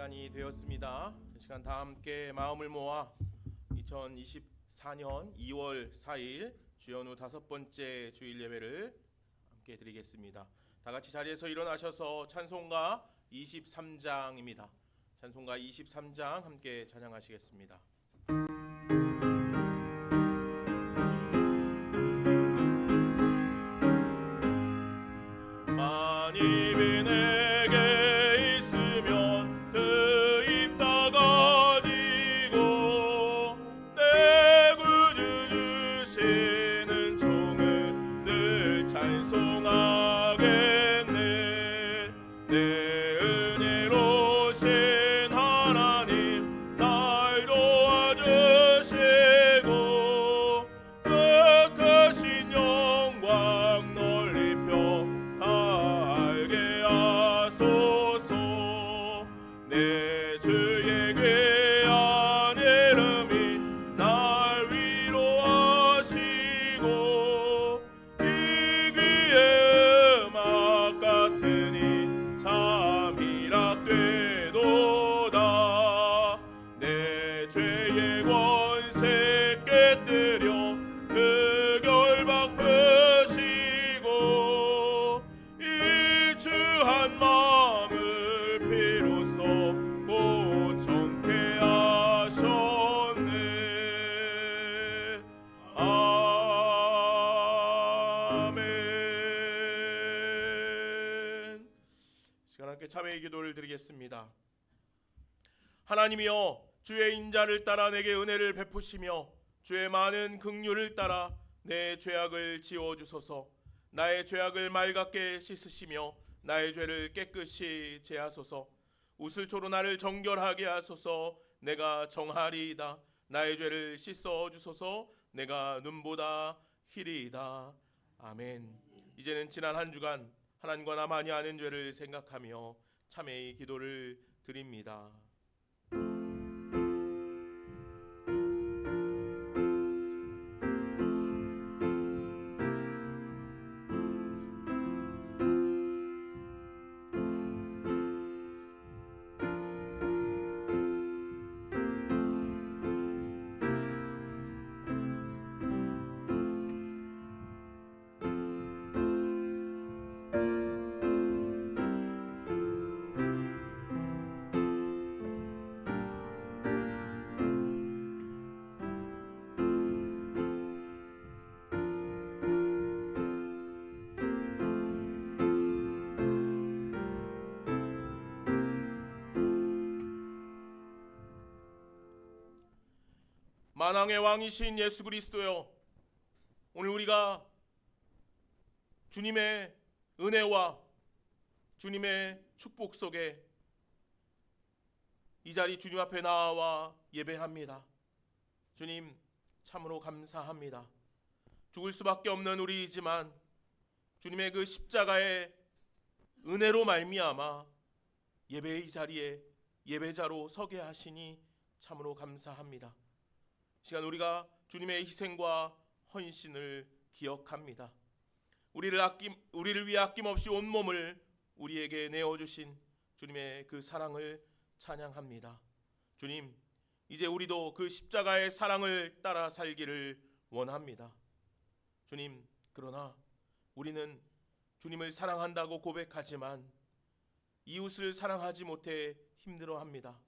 시간이 되었습니다. 이 시간 다 함께 마음을 모아 2024년 2월 4일 주연후 5번째 주일 예배를 함께 드리겠습니다. 다 같이 자리에서 일어나셔서 찬송가 23장입니다. 찬송가 23장 함께 찬양하시겠습니다. 만입이 내게 있으면 그 입 다 가지고 내 구주 주시는 종을 늘 찬송하겠네. 내 은혜로우신 하나님 날 도와주시고 극하신 영광 널리 펴 알게 하소서. 내 주의 귀한 이름이 날 위로하시고 이 귀의 음악 같으니 참 희락되도다. 내 죄의 권세 깨뜨려 그 결박 푸시고 이 주한 마음을 비로소 고정케 하셨네. 아멘. 시간 함께 참회의 기도를 드리겠습니다. 하나님이여, 주의 인자를 따라 내게 은혜를 베푸시며 주의 많은 긍휼을 따라 내 죄악을 지워주소서. 나의 죄악을 맑게 씻으시며 나의 죄를 깨끗이 제하소서. 우슬초로 나를 정결하게 하소서. 내가 정하리이다. 나의 죄를 씻어주소서. 내가 눈보다 희리이다. 아멘. 이제는 지난 한 주간 하나님과 나만이 아는 죄를 생각하며 참회의 기도를 드립니다. 만왕의 왕이신 예수 그리스도여, 오늘 우리가 주님의 은혜와 주님의 축복 속에 이 자리 주님 앞에 나와 예배합니다. 주님, 참으로 감사합니다. 죽을 수밖에 없는 우리이지만 주님의 그 십자가의 은혜로 말미암아 예배의 자리에 예배자로 서게 하시니 참으로 감사합니다. 시간 우리가 주님의 희생과 헌신을 기억합니다. 우리를 위해 아낌없이 온몸을 우리에게 내어주신 주님의 그 사랑을 찬양합니다. 주님, 이제 우리도 그 십자가의 사랑을 따라 살기를 원합니다. 주님, 그러나 우리는 주님을 사랑한다고 고백하지만 이웃을 사랑하지 못해 힘들어합니다.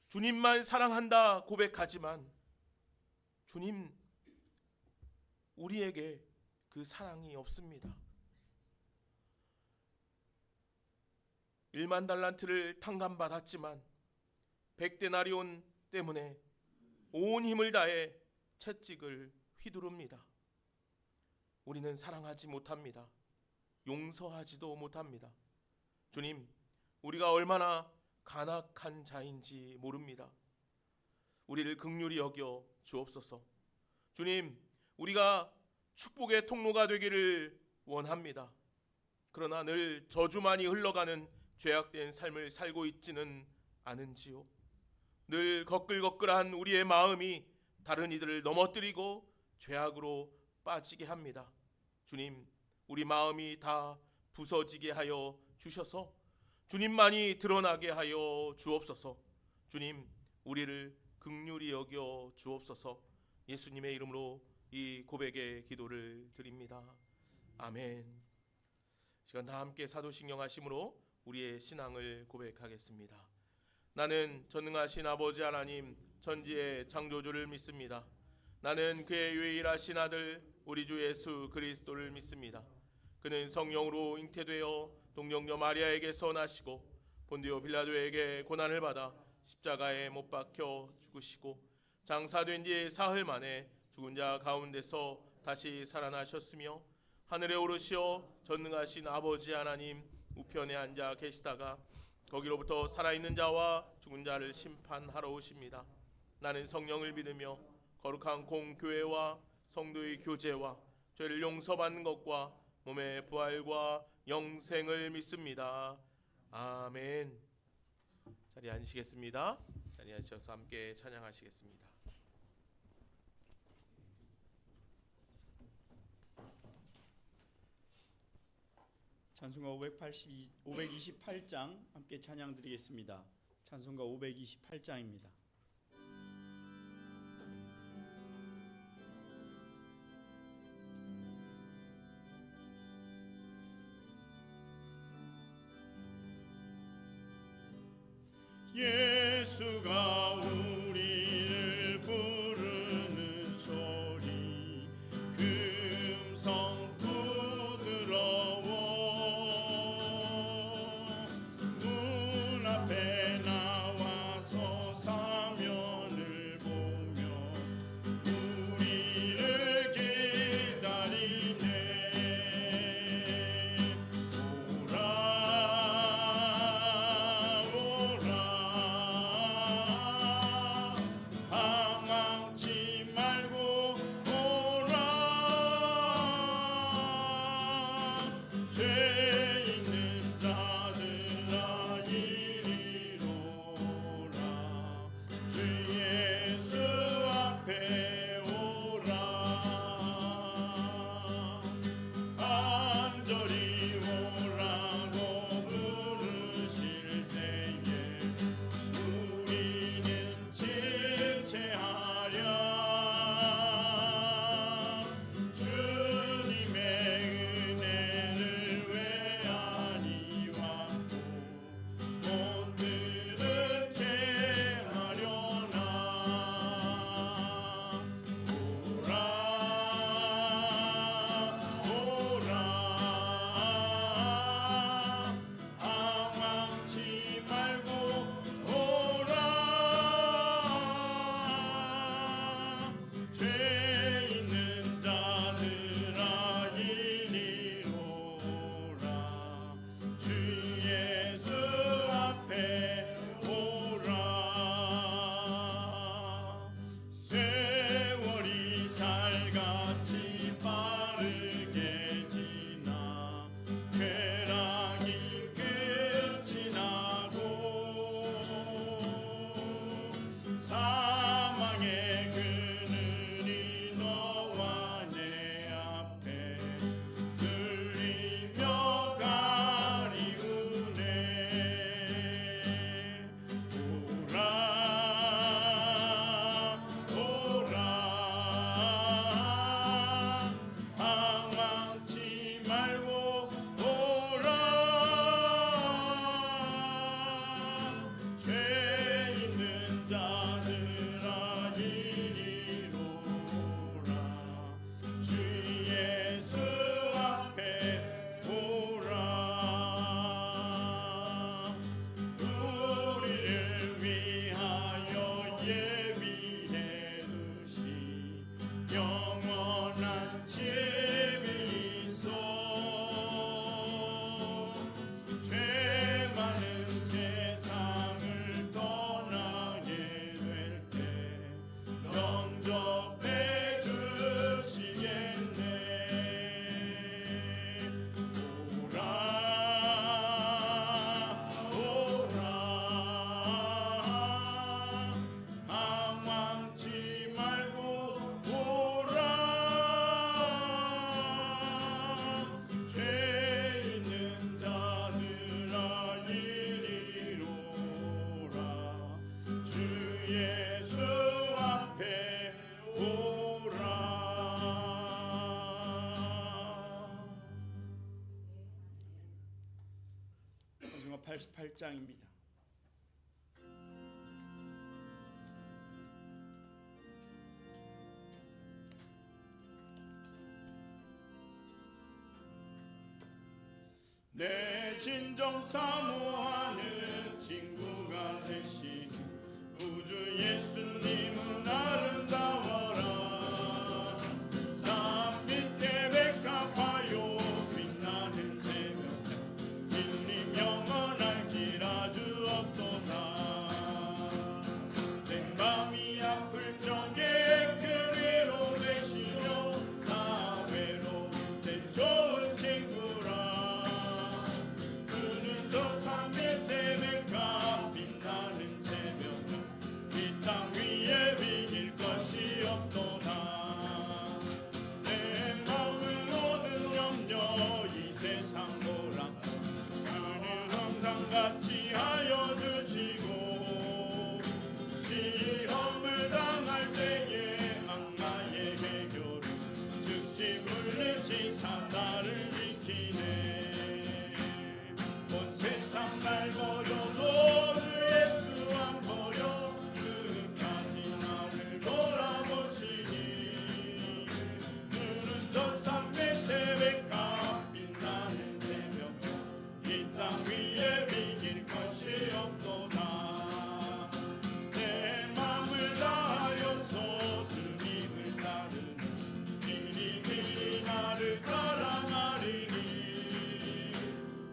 주님만 사랑한다 고백하지만 주님, 우리에게 그 사랑이 없습니다. 1만 달란트를 탕감받았지만 100데나리온 때문에 온 힘을 다해 채찍을 휘두릅니다. 우리는 사랑하지 못합니다. 용서하지도 못합니다. 주님, 우리가 얼마나 간악한 자인지 모릅니다. 우리를 긍휼히 여겨 주옵소서. 주님, 우리가 축복의 통로가 되기를 원합니다. 그러나 늘 저주만이 흘러가는 죄악된 삶을 살고 있지는 않은지요. 늘 거끌거끌한 우리의 마음이 다른 이들을 넘어뜨리고 죄악으로 빠지게 합니다. 주님, 우리 마음이 다 부서지게 하여 주셔서 주님만이 드러나게 하여 주옵소서. 주님, 우리를 긍휼히 여겨 주옵소서. 예수님의 이름으로 이 고백의 기도를 드립니다. 아멘. 시간 다 함께 사도신경 하심으로 우리의 신앙을 고백하겠습니다. 나는 전능하신 아버지 하나님 천지의 창조주를 믿습니다. 나는 그의 유일하신 아들 우리 주 예수 그리스도를 믿습니다. 그는 성령으로 잉태되어 동정녀 마리아에게서 나시고 본디오 빌라도에게 고난을 받아 십자가에 못 박혀 죽으시고 장사된 뒤 사흘 만에 죽은 자 가운데서 다시 살아나셨으며 하늘에 오르시어 전능하신 아버지 하나님 우편에 앉아 계시다가 거기로부터 살아있는 자와 죽은 자를 심판하러 오십니다. 나는 성령을 믿으며 거룩한 공교회와 성도의 교제와 죄를 용서받는 것과 몸의 부활과 영생을 믿습니다. 아멘. 자리에 앉으시겠습니다. 자리에 앉으셔서 함께 찬양하시겠습니다. 찬송가 528장 함께 찬양 드리겠습니다. 찬송가 528장입니다. 예수가 우리를 부르는 소리 금성 부드러워 문 앞에 나와서 사면을 보며 우리를 기다리네. 오라 오라 88장입니다. 내 진정 사모하는 친구가 되신 우주 예수님은 아름다워라. 산 밑에 백합화요 빛나는 새벽 주님 영원할 길 아주 없도다. 내 맘이 아플 적에 그 위로 되시며 나 외로울 땐 좋은 친구라. 그는 저 산 밑에 백합 빛나는 새벽 이 땅 위에 비길 것이 없도다. 내 마음을 모든 염려 이 세상 보람 그는 항상 같이 하여 주시고 시험을 당할 때에 악마의 해결을 즉시 물리치사 나를 지키네. 온 세상 날 버려도 주 예수 안 버려 끝까지 나를 돌아보시니. 그는 저 산 밑에 백합 빛나는 새벽 이 땅 위에 비길 것이 없도다. 내 맘을 다하여서 주님을 따르는 길이 나를 사랑하리니.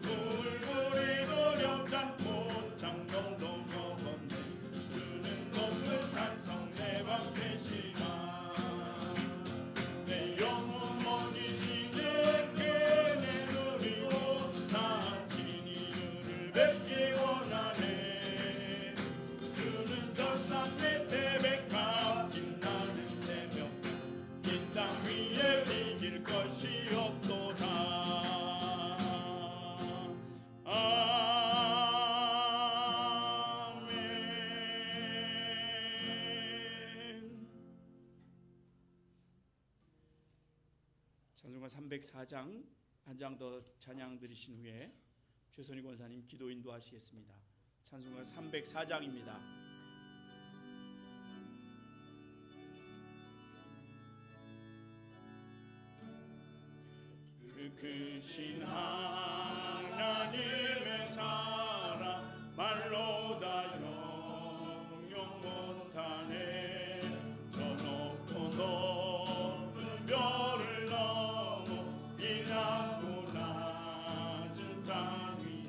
굴굴이 노력 않고 장동도 먹었네. 주는 높은 산성 내 밥 되시나. 내 영혼 먹이시는 그네 누리고 나 진이를 뵙기 원하네. 주는 저 산 밑에 백합 빛나는 새벽 이 땅 위에 비길 것이 없도다. 아멘. 찬송가 304장 한 장 더 찬양 드리신 후에 최선희 권사님 기도 인도하시겠습니다. 찬송가 304장입니다. 크신 하나님의 사랑 말로 다 형용 못하네. 저 높고 높은 별을 넘어 이 낮고 낮은 땅 위에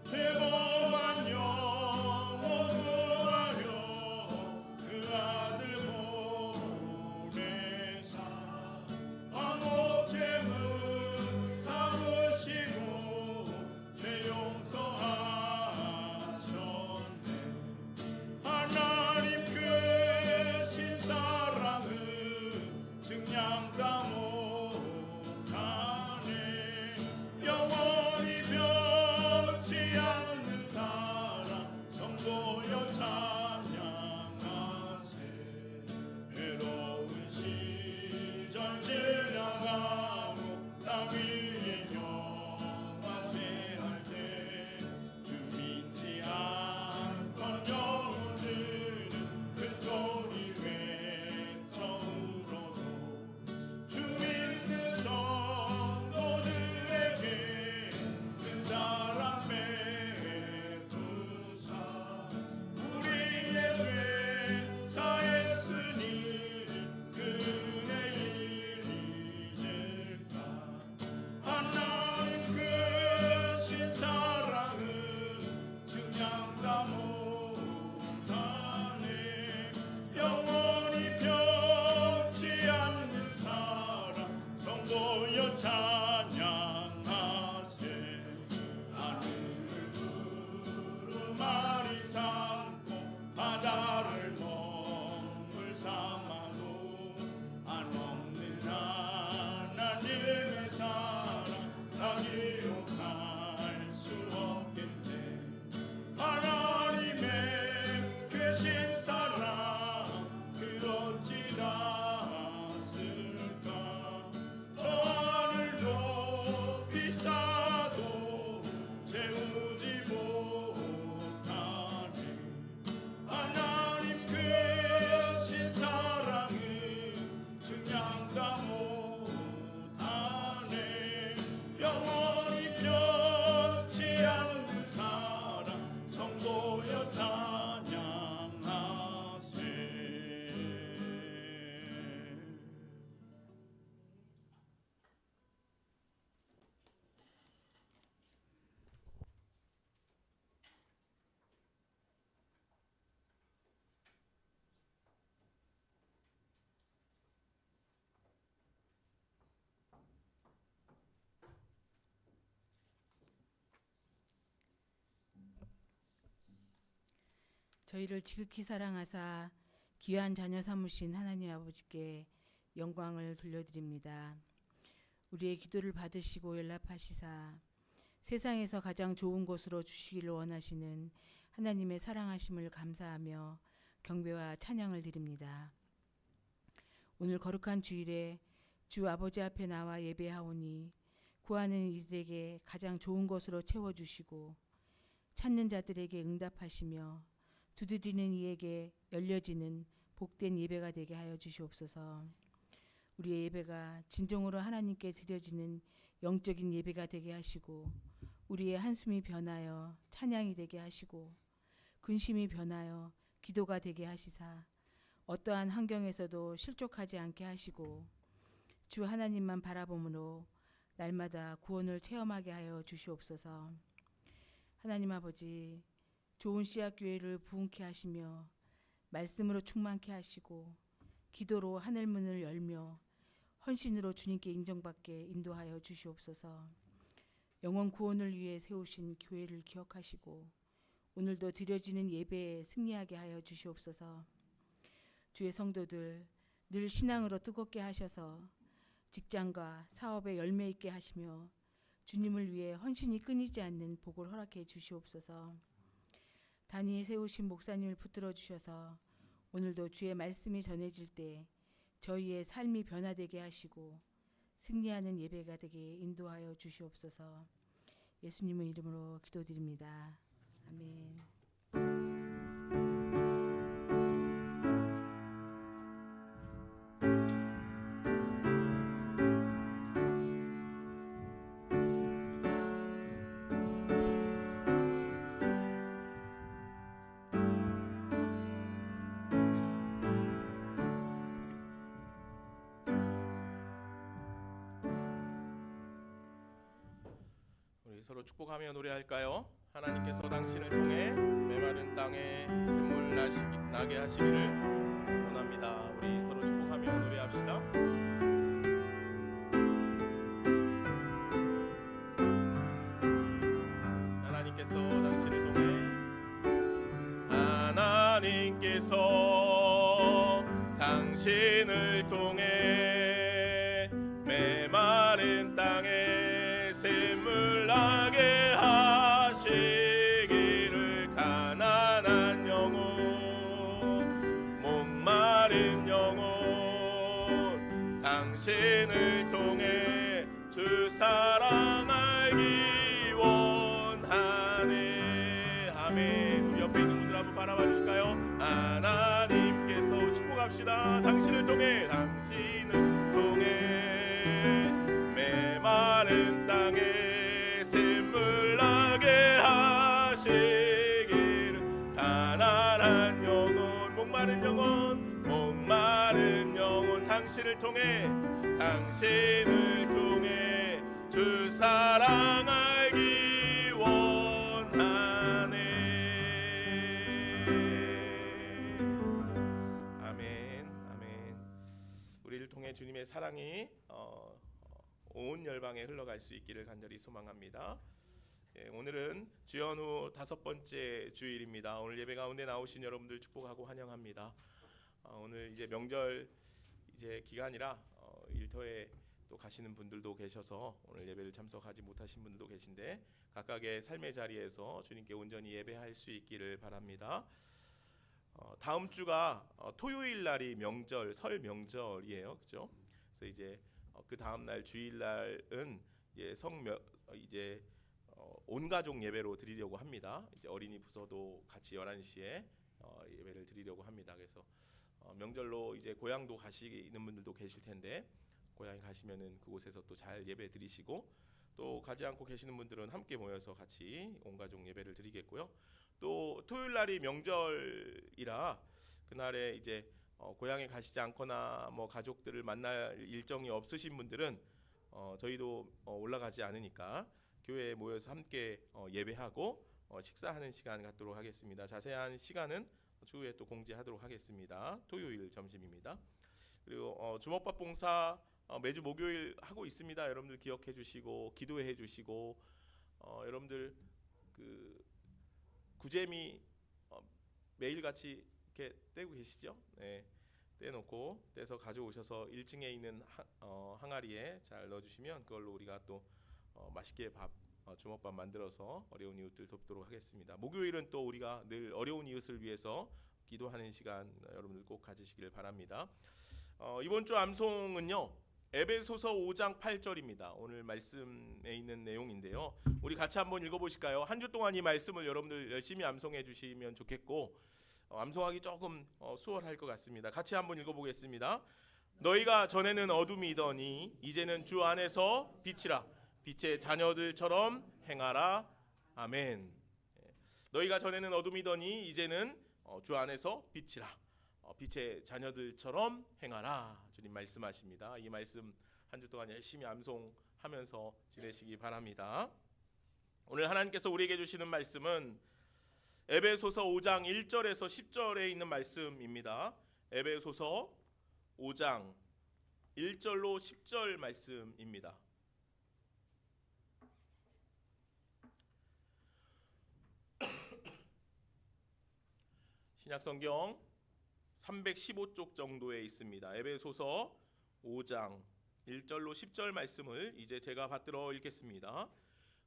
죄범한 영혼 구하려 그 아들 보내사 왕옥제물 삼으시고 죄 용서하셨네. 하나님 크신 사랑은 증량 다 못하네. 영원히 변치 않는 사랑 성도여 찬양하세. 외로운 시절 지나가고 땅 위에 영화쇠할 때 주 믿지 않던 영혼들은 큰 소리 외쳐 울어도 주 믿는 성도들에게 큰 사랑 베푸사. 우리의 죄 사했으니 그 은혜 이리 저희를 지극히 사랑하사 귀한 자녀 삼으신 하나님 아버지께 영광을 돌려드립니다. 우리의 기도를 받으시고 연락하시사 세상에서 가장 좋은 곳으로 주시기를 원하시는 하나님의 사랑하심을 감사하며 경배와 찬양을 드립니다. 오늘 거룩한 주일에 주 아버지 앞에 나와 예배하오니 구하는 이들에게 가장 좋은 것으로 채워주시고 찾는 자들에게 응답하시며 두드리는 이에게 열려지는 복된 예배가 되게 하여 주시옵소서. 우리의 예배가 진정으로 하나님께 드려지는 영적인 예배가 되게 하시고 우리의 한숨이 변하여 찬양이 되게 하시고 근심이 변하여 기도가 되게 하시사 어떠한 환경에서도 실족하지 않게 하시고 주 하나님만 바라봄으로 날마다 구원을 체험하게 하여 주시옵소서. 하나님 아버지, 좋은 씨앗 교회를 부흥케 하시며 말씀으로 충만케 하시고 기도로 하늘 문을 열며 헌신으로 주님께 인정받게 인도하여 주시옵소서. 영원 구원을 위해 세우신 교회를 기억하시고 오늘도 드려지는 예배에 승리하게 하여 주시옵소서. 주의 성도들 늘 신앙으로 뜨겁게 하셔서 직장과 사업에 열매 있게 하시며 주님을 위해 헌신이 끊이지 않는 복을 허락해 주시옵소서. 단위 세우신 목사님을 붙들어 주셔서 오늘도 주의 말씀이 전해질 때 저희의 삶이 변화되게 하시고 승리하는 예배가 되게 인도하여 주시옵소서. 예수님의 이름으로 기도드립니다. 아멘. 우리 서로 축복하며 노래할까요? 하나님께서 당신을 통해 메마른 땅에 샘물 나게 하시기를 원합니다. 우리 서로 축복하며 노래합시다. 하나님께서 당신을 통해 하나님께서 당신을 통해 메마른 땅에 샘물 나게 하시기를 가난한 영혼 목마른 영혼 당신을 통해 주 사랑 알기 원하네. 아멘. 우리 옆에 있는 분들 한번 바라봐 주실까요? 하나님께서 축복합시다. 당신을 통해 메마른 땅에 샘물 나게 하시기를 가난한 영혼 목마른 영혼 당신을 통해 주 사랑 알기 원하네. 아멘. 우리를 통해 주님의 사랑이 온 열방에 흘러갈 수 있기를 간절히 소망합니다. 오늘은 주연후 5번째 주일입니다. 오늘 예배 가운데 나오신 여러분들 축복하고 환영합니다. 오늘 이제 명절 이제 기간이라 일터에 또 가시는 분들도 계셔서 오늘 예배를 참석하지 못하신 분들도 계신데 각각의 삶의 자리에서 주님께 온전히 예배할 수 있기를 바랍니다. 다음 주가 토요일 날이 명절, 설 명절이에요, 그렇죠? 그래서 이제 그 다음 날 주일 날은 이제 온 가족 예배로 드리려고 합니다. 이제 어린이 부서도 같이 11시에 예배를 드리려고 합니다. 그래서 명절로 이제 고향도 가시는 분들도 계실 텐데 고향에 가시면은 그곳에서 또 잘 예배 드리시고 또 가지 않고 계시는 분들은 함께 모여서 같이 온 가족 예배를 드리겠고요. 또 토요일 날이 명절이라 그날에 이제 고향에 가시지 않거나 뭐 가족들을 만날 일정이 없으신 분들은 저희도 올라가지 않으니까 교회에 모여서 함께 예배하고 식사하는 시간 갖도록 하겠습니다. 자세한 시간은 추후에 또 공지하도록 하겠습니다. 토요일 점심입니다. 그리고 주먹밥 봉사 매주 목요일 하고 있습니다. 여러분들 기억해 주시고 기도해 주시고 여러분들 그 구제미 매일 같이 이렇게 떼고 계시죠? 네, 떼놓고 떼서 가져오셔서 1층에 있는 항아리에 잘 넣어주시면 그걸로 우리가 또 맛있게 주먹밥 만들어서 어려운 이웃들 돕도록 하겠습니다. 목요일은 또 우리가 늘 어려운 이웃을 위해서 기도하는 시간 여러분들 꼭 가지시길 바랍니다. 이번 주 암송은요, 에베소서 5장 8절입니다. 오늘 말씀에 있는 내용인데요. 우리 같이 한번 읽어보실까요? 한 주 동안 이 말씀을 여러분들 열심히 암송해 주시면 좋겠고, 암송하기 조금 수월할 것 같습니다. 같이 한번 읽어보겠습니다. 너희가 전에는 어둠이더니 이제는 주 안에서 빛이라. 빛의 자녀들처럼 행하라. 아멘. 너희가 전에는 어둠이더니 이제는 주 안에서 빛이라. 빛의 자녀들처럼 행하라. 주님 말씀하십니다. 이 말씀 한 주 동안 열심히 암송하면서 지내시기 바랍니다. 오늘 하나님께서 우리에게 주시는 말씀은 에베소서 5장 1절에서 10절에 있는 말씀입니다. 에베소서 5장 1절로 10절 말씀입니다. 신약성경 315쪽 정도에 있습니다. 에베소서 5장 1절로 10절 말씀을 이제 제가 받들어 읽겠습니다.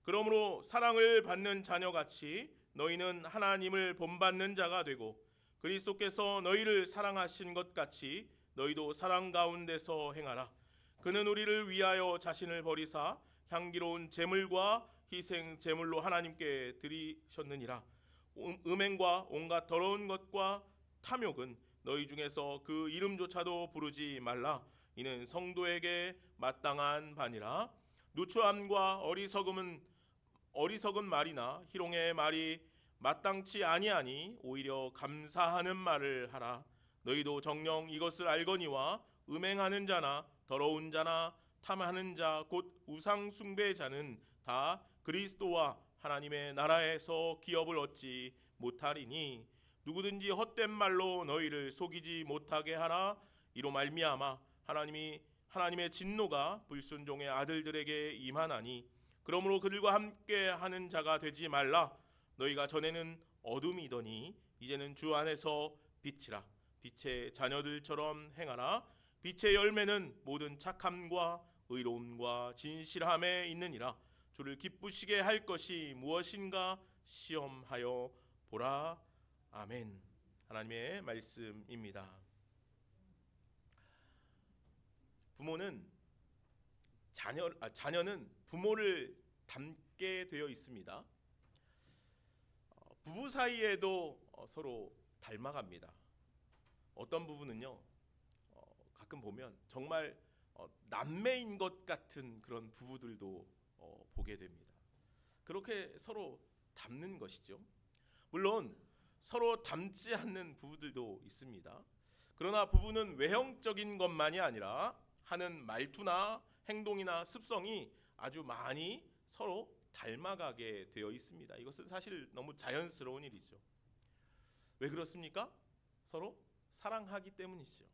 그러므로 사랑을 받는 자녀같이 너희는 하나님을 본받는 자가 되고 그리스도께서 너희를 사랑하신 것 같이 너희도 사랑 가운데서 행하라. 그는 우리를 위하여 자신을 버리사 향기로운 제물과 희생 제물로 하나님께 드리셨느니라. 음행과 온갖 더러운 것과 탐욕은 너희 중에서 그 이름조차도 부르지 말라. 이는 성도에게 마땅한 바니라. 누추함과 어리석은 말이나 희롱의 말이 마땅치 아니하니 오히려 감사하는 말을 하라. 너희도 정녕 이것을 알거니와 음행하는 자나 더러운 자나 탐하는 자 곧 우상 숭배자는 다 그리스도와 하나님의 나라에서 기업을 얻지 못하리니 누구든지 헛된 말로 너희를 속이지 못하게 하라. 이로 말미암아 하나님의 진노가 불순종의 아들들에게 임하나니 그러므로 그들과 함께 하는 자가 되지 말라. 너희가 전에는 어둠이더니 이제는 주 안에서 빛이라. 빛의 자녀들처럼 행하라. 빛의 열매는 모든 착함과 의로움과 진실함에 있느니라. 주를 기쁘시게 할 것이 무엇인가 시험하여 보라. 아멘. 하나님의 말씀입니다. 자녀는 부모를 닮게 되어 있습니다. 부부 사이에도 서로 닮아갑니다. 어떤 부부는요, 가끔 보면 정말 남매인 것 같은 그런 부부들도 보게 됩니다. 그렇게 서로 닮는 것이죠. 물론 서로 닮지 않는 부부들도 있습니다. 그러나 부부는 외형적인 것만이 아니라 하는 말투나 행동이나 습성이 아주 많이 서로 닮아가게 되어 있습니다. 이것은 사실 너무 자연스러운 일이죠. 왜 그렇습니까? 서로 사랑하기 때문이죠.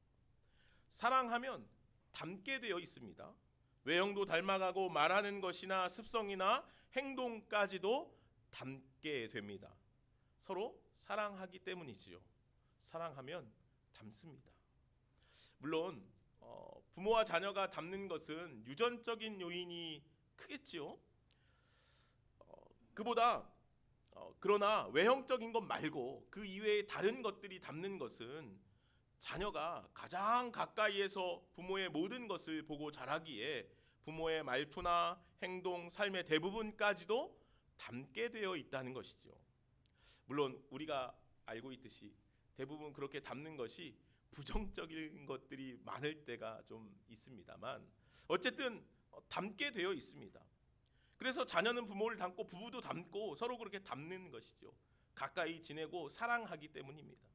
사랑하면 닮게 되어 있습니다. 외형도 닮아가고 말하는 것이나 습성이나 행동까지도 닮게 됩니다. 서로 사랑하기 때문이지요. 사랑하면 닮습니다. 물론 부모와 자녀가 닮는 것은 유전적인 요인이 크겠지요. 그러나 외형적인 것 말고 그 이외의 다른 것들이 닮는 것은 자녀가 가장 가까이에서 부모의 모든 것을 보고 자라기에 부모의 말투나 행동, 삶의 대부분까지도 닮게 되어 있다는 것이죠. 물론 우리가 알고 있듯이 대부분 그렇게 닮는 것이 부정적인 것들이 많을 때가 좀 있습니다만 어쨌든 닮게 되어 있습니다. 그래서 자녀는 부모를 닮고 부부도 닮고 서로 그렇게 닮는 것이죠. 가까이 지내고 사랑하기 때문입니다.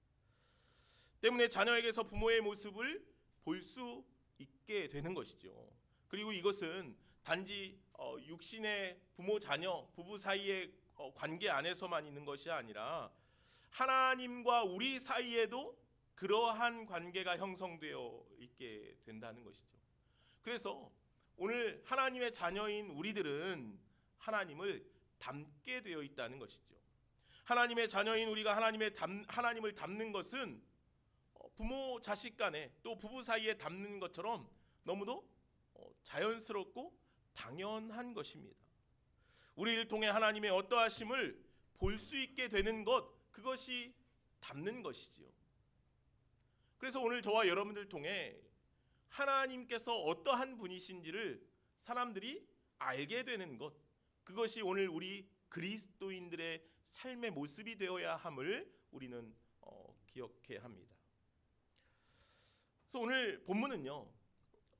때문에 자녀에게서 부모의 모습을 볼 수 있게 되는 것이죠. 그리고 이것은 단지 육신의 부모 자녀 부부 사이의 관계 안에서만 있는 것이 아니라 하나님과 우리 사이에도 그러한 관계가 형성되어 있게 된다는 것이죠. 그래서 오늘 하나님의 자녀인 우리들은 하나님을 닮게 되어 있다는 것이죠. 하나님의 자녀인 우리가 하나님을 닮는 것은 부모 자식 간에 또 부부 사이에 닮는 것처럼 너무도 자연스럽고 당연한 것입니다. 우리를 통해 하나님의 어떠하심을 볼 수 있게 되는 것, 그것이 닮는 것이지요. 그래서 오늘 저와 여러분들 통해 하나님께서 어떠한 분이신지를 사람들이 알게 되는 것, 그것이 오늘 우리 그리스도인들의 삶의 모습이 되어야 함을 우리는 기억해야 합니다. 그래서 오늘 본문은요,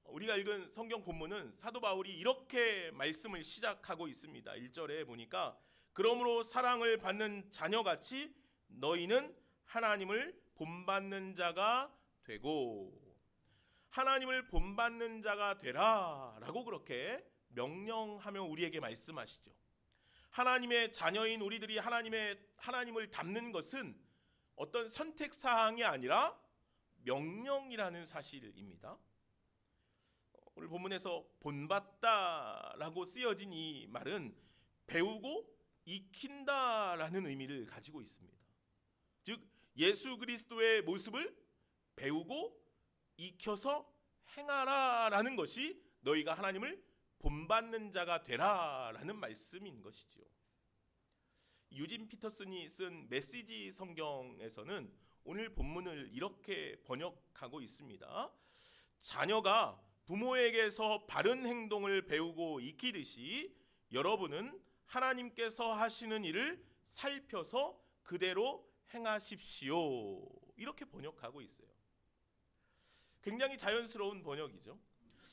우리가 읽은 성경 본문은 사도 바울이 이렇게 말씀을 시작하고 있습니다. 1절에 보니까 그러므로 사랑을 받는 자녀같이 너희는 하나님을 본받는 자가 되고, 하나님을 본받는 자가 되라라고 그렇게 명령하며 우리에게 말씀하시죠. 하나님의 자녀인 우리들이 하나님을 닮는 것은 어떤 선택 사항이 아니라 명령이라는 사실입니다. 오늘 본문에서 본받다라고 쓰여진 이 말은 배우고 익힌다라는 의미를 가지고 있습니다. 즉 예수 그리스도의 모습을 배우고 익혀서 행하라라는 것이 너희가 하나님을 본받는 자가 되라라는 말씀인 것이죠. 유진 피터슨이 쓴 메시지 성경에서는 오늘 본문을 이렇게 번역하고 있습니다. 자녀가 부모에게서 바른 행동을 배우고 익히듯이 여러분은 하나님께서 하시는 일을 살펴서 그대로 행하십시오. 이렇게 번역하고 있어요. 굉장히 자연스러운 번역이죠.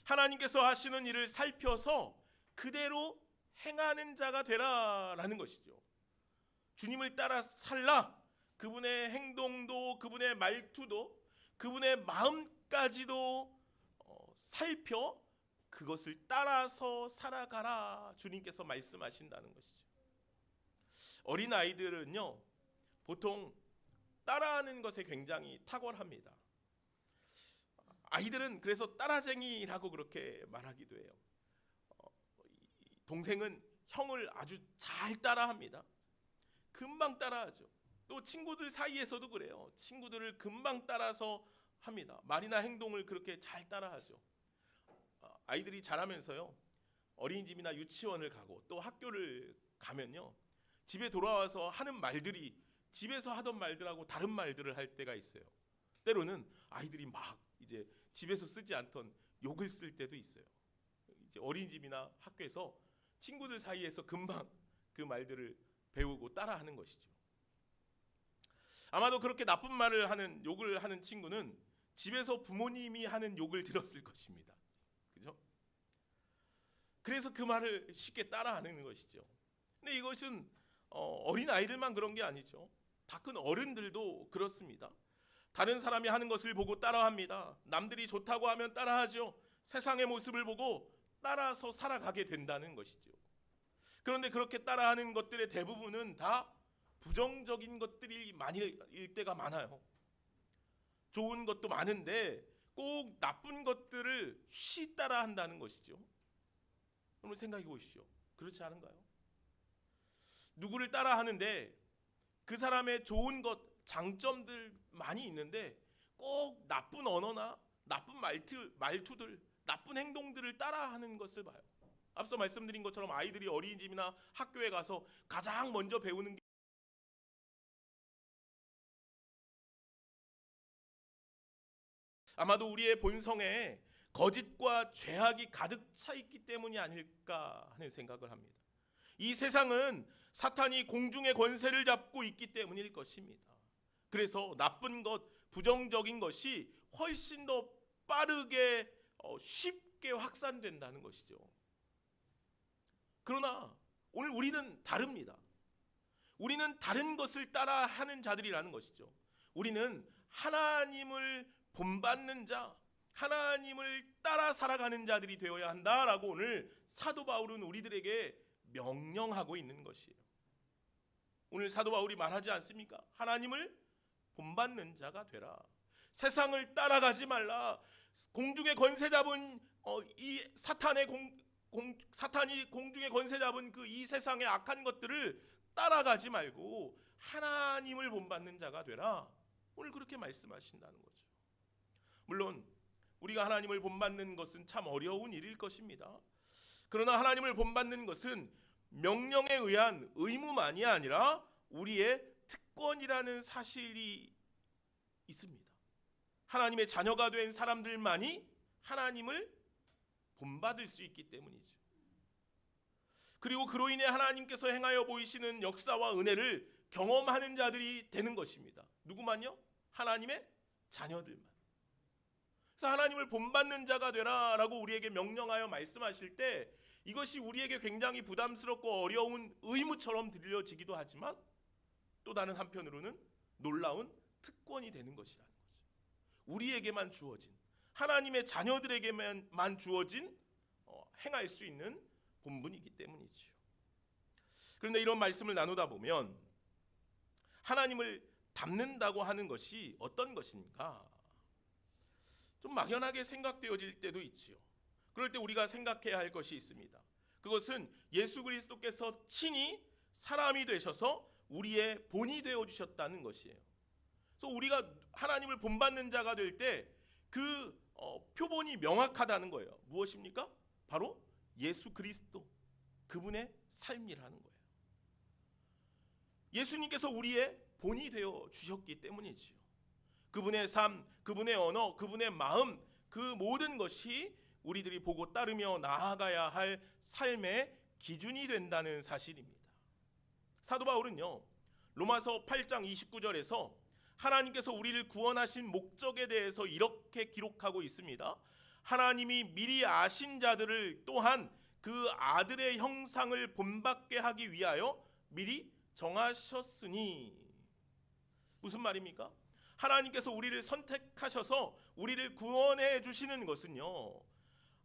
하나님께서 하시는 일을 살펴서 그대로 행하는 자가 되라라는 것이죠. 주님을 따라 살라. 그분의 행동도, 그분의 말투도, 그분의 마음까지도 살펴 그것을 따라서 살아가라. 주님께서 말씀하신다는 것이죠. 어린 아이들은요, 보통 따라하는 것에 굉장히 탁월합니다. 아이들은 그래서 따라쟁이라고 그렇게 말하기도 해요. 동생은 형을 아주 잘 따라합니다. 금방 따라하죠. 또 친구들 사이에서도 그래요. 친구들을 금방 따라서 합니다. 말이나 행동을 그렇게 잘 따라하죠. 아이들이 자라면서요, 어린이집이나 유치원을 가고 또 학교를 가면요, 집에 돌아와서 하는 말들이 집에서 하던 말들하고 다른 말들을 할 때가 있어요. 때로는 아이들이 막 이제 집에서 쓰지 않던 욕을 쓸 때도 있어요. 이제 어린이집이나 학교에서 친구들 사이에서 금방 그 말들을 배우고 따라하는 것이죠. 아마도 그렇게 나쁜 말을 하는, 욕을 하는 친구는 집에서 부모님이 하는 욕을 들었을 것입니다. 그죠? 그래서 그 말을 쉽게 따라하는 것이죠. 근데 이것은 어린 아이들만 그런 게 아니죠. 다 큰 어른들도 그렇습니다. 다른 사람이 하는 것을 보고 따라합니다. 남들이 좋다고 하면 따라하죠. 세상의 모습을 보고 따라서 살아가게 된다는 것이죠. 그런데 그렇게 따라하는 것들의 대부분은 다 부정적인 것들이 많을 때가 많아요. 좋은 것도 많은데 꼭 나쁜 것들을 쉬 따라한다는 것이죠. 여러분 생각해 보십시오. 그렇지 않은가요? 누구를 따라하는데 그 사람의 좋은 것, 장점들 많이 있는데 꼭 나쁜 언어나 나쁜 말투들, 나쁜 행동들을 따라하는 것을 봐요. 앞서 말씀드린 것처럼 아이들이 어린이집이나 학교에 가서 가장 먼저 배우는 게 아마도 우리의 본성에 거짓과 죄악이 가득 차 있기 때문이 아닐까 하는 생각을 합니다. 이 세상은 사탄이 공중의 권세를 잡고 있기 때문일 것입니다. 그래서 나쁜 것, 부정적인 것이 훨씬 더 빠르게 쉽게 확산된다는 것이죠. 그러나 오늘 우리는 다릅니다. 우리는 다른 것을 따라하는 자들이라는 것이죠. 우리는 하나님을 본받는 자, 하나님을 따라 살아가는 자들이 되어야 한다라고 오늘 사도 바울은 우리들에게 명령하고 있는 것이에요. 오늘 사도 바울이 말하지 않습니까? 하나님을 본받는 자가 되라. 세상을 따라가지 말라. 공중의 권세 잡은 이 사탄이 공중의 권세 잡은 그 이 세상의 악한 것들을 따라가지 말고 하나님을 본받는 자가 되라. 오늘 그렇게 말씀하신다는 거죠. 물론 우리가 하나님을 본받는 것은 참 어려운 일일 것입니다. 그러나 하나님을 본받는 것은 명령에 의한 의무만이 아니라 우리의 특권이라는 사실이 있습니다. 하나님의 자녀가 된 사람들만이 하나님을 본받을 수 있기 때문이죠. 그리고 그로 인해 하나님께서 행하여 보이시는 역사와 은혜를 경험하는 자들이 되는 것입니다. 누구만요? 하나님의 자녀들만. 그래서 하나님을 본받는 자가 되라라고 우리에게 명령하여 말씀하실 때 이것이 우리에게 굉장히 부담스럽고 어려운 의무처럼 들려지기도 하지만 또 다른 한편으로는 놀라운 특권이 되는 것이라는 거죠. 우리에게만 주어진, 하나님의 자녀들에게만 주어진 행할 수 있는 본분이기 때문이죠. 그런데 이런 말씀을 나누다 보면 하나님을 닮는다고 하는 것이 어떤 것인가 좀 막연하게 생각되어질 때도 있지요. 그럴 때 우리가 생각해야 할 것이 있습니다. 그것은 예수 그리스도께서 친히 사람이 되셔서 우리의 본이 되어 주셨다는 것이에요. 그래서 우리가 하나님을 본받는 자가 될 때 그 표본이 명확하다는 거예요. 무엇입니까? 바로 예수 그리스도, 그분의 삶이라는 거예요. 예수님께서 우리의 본이 되어 주셨기 때문이지요. 그분의 삶, 그분의 언어, 그분의 마음, 그 모든 것이 우리들이 보고 따르며 나아가야 할 삶의 기준이 된다는 사실입니다. 사도 바울은요, 로마서 8장 29절에서 하나님께서 우리를 구원하신 목적에 대해서 이렇게 기록하고 있습니다. 하나님이 미리 아신 자들을 또한 그 아들의 형상을 본받게 하기 위하여 미리 정하셨으니. 무슨 말입니까? 하나님께서 우리를 선택하셔서 우리를 구원해 주시는 것은요,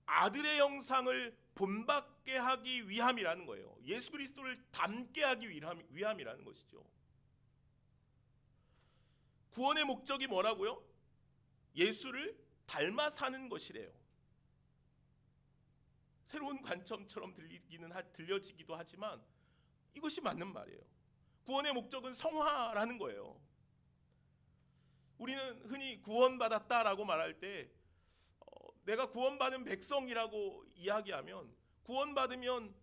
아들의 형상을 본받게 하기 위함이라는 거예요. 예수 그리스도를 닮게 하기 위함이라는 것이죠. 구원의 목적이 뭐라고요? 예수를 닮아 사는 것이래요. 새로운 관점처럼 들려지기도 하지만 이것이 맞는 말이에요. 구원의 목적은 성화라는 거예요. 우리는 흔히 구원받았다라고 말할 때 내가 구원받은 백성이라고 이야기하면 구원받으면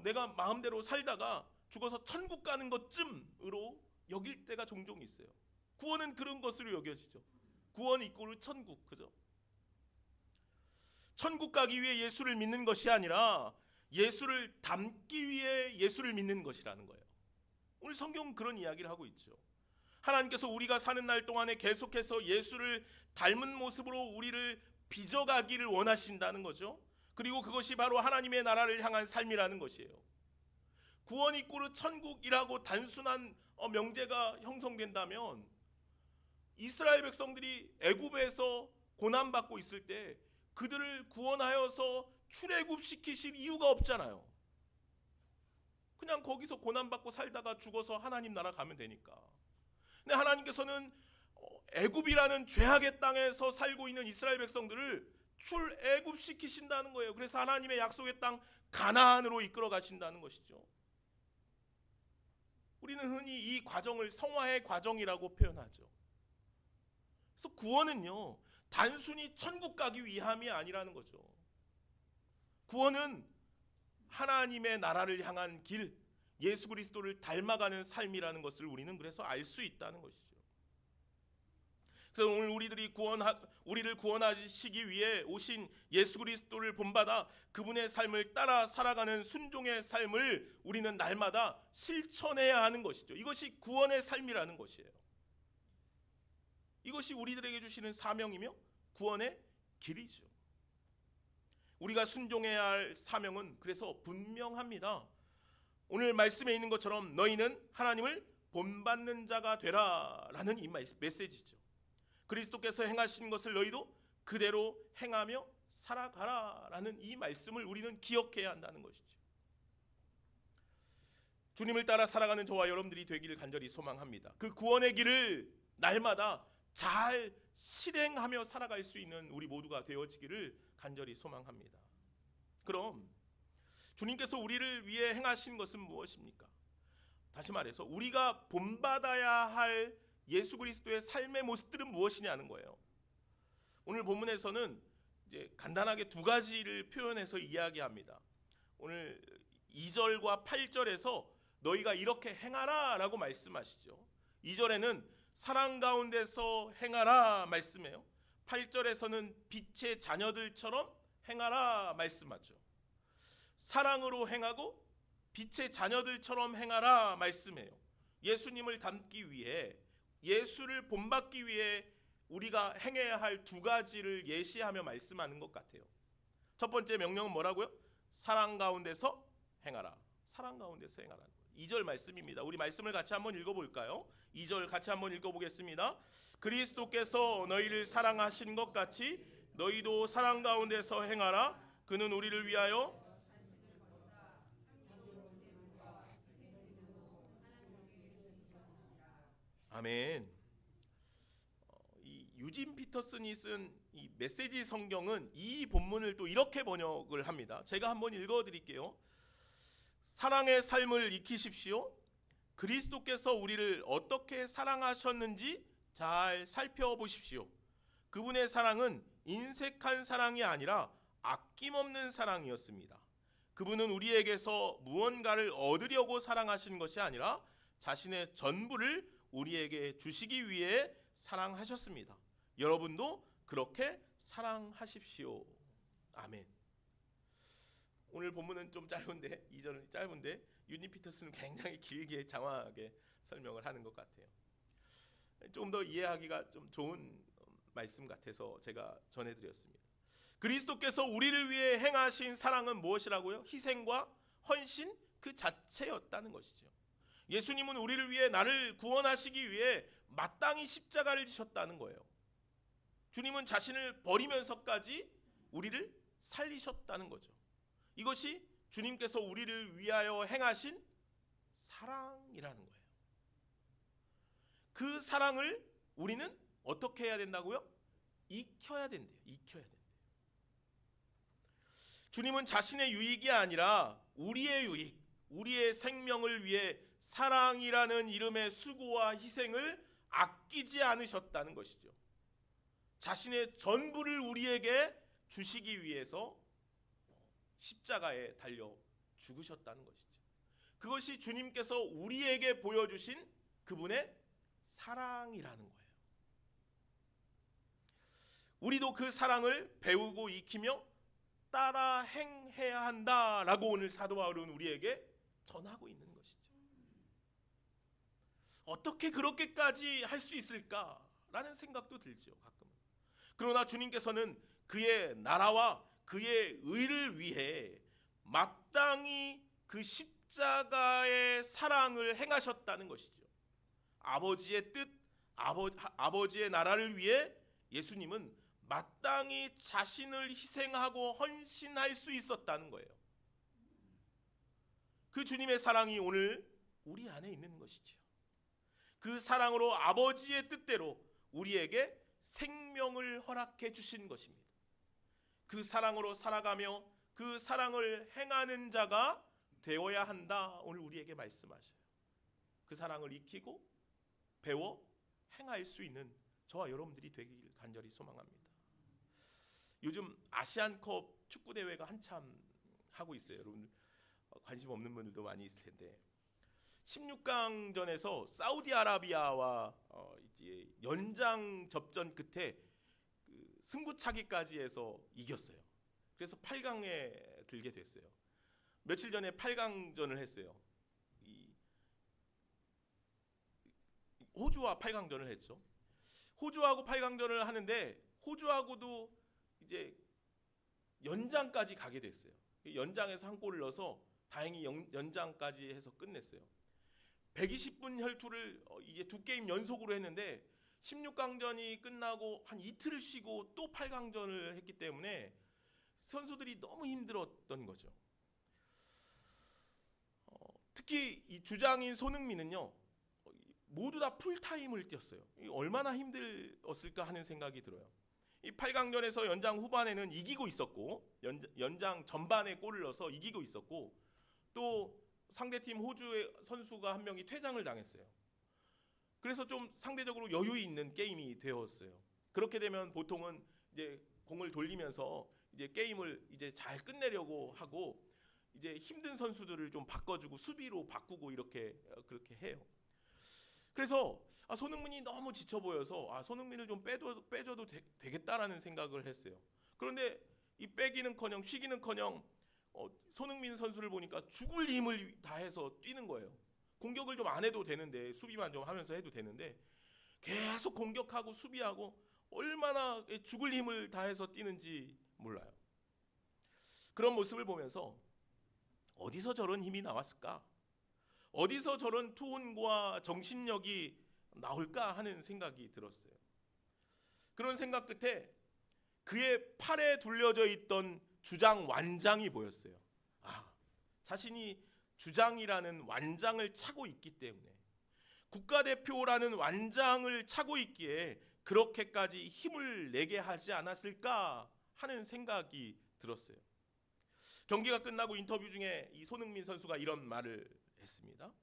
내가 마음대로 살다가 죽어서 천국 가는 것쯤으로 여길 때가 종종 있어요. 구원은 그런 것으로 여겨지죠. 구원 이꼬르 천국, 그죠? 천국 가기 위해 예수를 믿는 것이 아니라 예수를 닮기 위해 예수를 믿는 것이라는 거예요. 오늘 성경은 그런 이야기를 하고 있죠. 하나님께서 우리가 사는 날 동안에 계속해서 예수를 닮은 모습으로 우리를 빚어가기를 원하신다는 거죠. 그리고 그것이 바로 하나님의 나라를 향한 삶이라는 것이에요. 구원 이꼬르 천국이라고 단순한 명제가 형성된다면 이스라엘 백성들이 애굽에서 고난받고 있을 때 그들을 구원하여서 출애굽시키실 이유가 없잖아요. 그냥 거기서 고난받고 살다가 죽어서 하나님 나라 가면 되니까. 근데 하나님께서는 애굽이라는 죄악의 땅에서 살고 있는 이스라엘 백성들을 출애굽시키신다는 거예요. 그래서 하나님의 약속의 땅 가나안으로 이끌어 가신다는 것이죠. 우리는 흔히 이 과정을 성화의 과정이라고 표현하죠. 그래서 구원은요, 단순히 천국 가기 위함이 아니라는 거죠. 구원은 하나님의 나라를 향한 길, 예수 그리스도를 닮아가는 삶이라는 것을 우리는 그래서 알 수 있다는 것이죠. 그래서 오늘 우리를 구원하시기 위해 오신 예수 그리스도를 본받아 그분의 삶을 따라 살아가는 순종의 삶을 우리는 날마다 실천해야 하는 것이죠. 이것이 구원의 삶이라는 것이에요. 이것이 우리들에게 주시는 사명이며 구원의 길이죠. 우리가 순종해야 할 사명은 그래서 분명합니다. 오늘 말씀에 있는 것처럼 너희는 하나님을 본받는 자가 되라라는 이 메시지죠. 그리스도께서 행하신 것을 너희도 그대로 행하며 살아가라라는 이 말씀을 우리는 기억해야 한다는 것이죠. 주님을 따라 살아가는 저와 여러분들이 되기를 간절히 소망합니다. 그 구원의 길을 날마다 잘 실행하며 살아갈 수 있는 우리 모두가 되어지기를 간절히 소망합니다. 그럼 주님께서 우리를 위해 행하신 것은 무엇입니까? 다시 말해서 우리가 본받아야 할 예수 그리스도의 삶의 모습들은 무엇이냐는 거예요. 오늘 본문에서는 이제 간단하게 두 가지를 표현해서 이야기합니다. 오늘 2절과 8절에서 너희가 이렇게 행하라 라고 말씀하시죠. 2절에는 사랑 가운데서 행하라 말씀해요. 8절에서는 빛의 자녀들처럼 행하라 말씀하죠. 사랑으로 행하고 빛의 자녀들처럼 행하라 말씀해요. 예수님을 닮기 위해, 예수를 본받기 위해 우리가 행해야 할 두 가지를 예시하며 말씀하는 것 같아요. 첫 번째 명령은 뭐라고요? 사랑 가운데서 행하라. 사랑 가운데서 행하라. 2절 말씀입니다. 우리 말씀을 같이 한번 읽어볼까요? 2절 같이 한번 읽어보겠습니다. 그리스도께서 너희를 사랑하신 것 같이 너희도 사랑 가운데서 행하라. 그는 우리를 위하여 아멘. 이 유진 피터슨이 쓴 이 메시지 성경은 이 본문을 또 이렇게 번역을 합니다. 제가 한번 읽어드릴게요. 사랑의 삶을 익히십시오. 그리스도께서 우리를 어떻게 사랑하셨는지 잘 살펴보십시오. 그분의 사랑은 인색한 사랑이 아니라 아낌없는 사랑이었습니다. 그분은 우리에게서 무언가를 얻으려고 사랑하신 것이 아니라 자신의 전부를 우리에게 주시기 위해 사랑하셨습니다. 여러분도 그렇게 사랑하십시오. 아멘. 오늘 본문은 좀 짧은데, 2절은 짧은데 유진 피터슨은 굉장히 길게 장황하게 설명을 하는 것 같아요. 조금 더 이해하기가 좀 좋은 말씀 같아서 제가 전해드렸습니다. 그리스도께서 우리를 위해 행하신 사랑은 무엇이라고요? 희생과 헌신 그 자체였다는 것이죠. 예수님은 우리를 위해 나를 구원하시기 위해 마땅히 십자가를 지셨다는 거예요. 주님은 자신을 버리면서까지 우리를 살리셨다는 거죠. 이것이 주님께서 우리를 위하여 행하신 사랑이라는 거예요. 그 사랑을 우리는 어떻게 해야 된다고요? 익혀야 된대요. 익혀야 된대요. 주님은 자신의 유익이 아니라 우리의 유익, 우리의 생명을 위해 사랑이라는 이름의 수고와 희생을 아끼지 않으셨다는 것이죠. 자신의 전부를 우리에게 주시기 위해서 십자가에 달려 죽으셨다는 것이죠. 그것이 주님께서 우리에게 보여주신 그분의 사랑이라는 거예요. 우리도 그 사랑을 배우고 익히며 따라 행해야 한다라고 오늘 사도 바울은 우리에게 전하고 있는 것이죠. 어떻게 그렇게까지 할 수 있을까라는 생각도 들죠, 가끔은. 그러나 주님께서는 그의 나라와 그의 의를 위해 마땅히 그 십자가의 사랑을 행하셨다는 것이죠. 아버지의 뜻, 아버지의 나라를 위해 예수님은 마땅히 자신을 희생하고 헌신할 수 있었다는 거예요. 그 주님의 사랑이 오늘 우리 안에 있는 것이죠. 그 사랑으로 아버지의 뜻대로 우리에게 생명을 허락해 주신 것입니다. 그 사랑으로 살아가며 그 사랑을 행하는 자가 되어야 한다. 오늘 우리에게 말씀하셔요. 그 사랑을 익히고 배워 행할 수 있는 저와 여러분들이 되길 간절히 소망합니다. 요즘 아시안컵 축구 대회가 한참 하고 있어요. 여러분 관심 없는 분들도 많이 있을 텐데 16강전에서 사우디아라비아와 이제 연장 접전 끝에 그 승부차기까지 해서 이겼어요. 그래서 8강에 들게 됐어요. 며칠 전에 8강전을 했어요. 호주와 8강전을 했죠. 호주하고 8강전을 하는데 호주하고도 이제 연장까지 가게 됐어요. 연장에서 한 골을 넣어서 다행히 연장까지 해서 끝냈어요. 120분 혈투를 이게 두 게임 연속으로 했는데 16강전이 끝나고 한 이틀을 쉬고 또 8강전을 했기 때문에 선수들이 너무 힘들었던 거죠. 특히 이 주장인 손흥민은요 모두 다 풀타임을 뛰었어요. 얼마나 힘들었을까 하는 생각이 들어요. 이 8강전에서 연장 후반에는 이기고 있었고 연장 전반에 골을 넣어서 이기고 있었고 또 상대팀 호주의 선수가 한 명이 퇴장을 당했어요. 그래서 좀 상대적으로 여유 있는 게임이 되었어요. 그렇게 되면 보통은 이제 공을 돌리면서 이제 게임을 이제 잘 끝내려고 하고 이제 힘든 선수들을 좀 바꿔주고 수비로 바꾸고 이렇게 그렇게 해요. 그래서 손흥민이 너무 지쳐 보여서 손흥민을 좀 빼줘도 되겠다라는 생각을 했어요. 그런데 이 빼기는커녕 쉬기는커녕 손흥민 선수를 보니까 죽을 힘을 다해서 뛰는 거예요. 공격을 좀 안 해도 되는데 수비만 좀 하면서 해도 되는데 계속 공격하고 수비하고 얼마나 죽을 힘을 다해서 뛰는지 몰라요. 그런 모습을 보면서 어디서 저런 힘이 나왔을까? 어디서 저런 투혼과 정신력이 나올까 하는 생각이 들었어요. 그런 생각 끝에 그의 팔에 둘려져 있던 주장 완장이 보였어요. 자신이 주장이라는 완장을 차고 있기 때문에, 국가대표라는 완장을 차고 있기에 그렇게까지 힘을 내게 하지 않았을까 하는 생각이 들었어요. 경기가 끝나고 인터뷰 중에 이 손흥민 선수가 이런 말을 했습니다.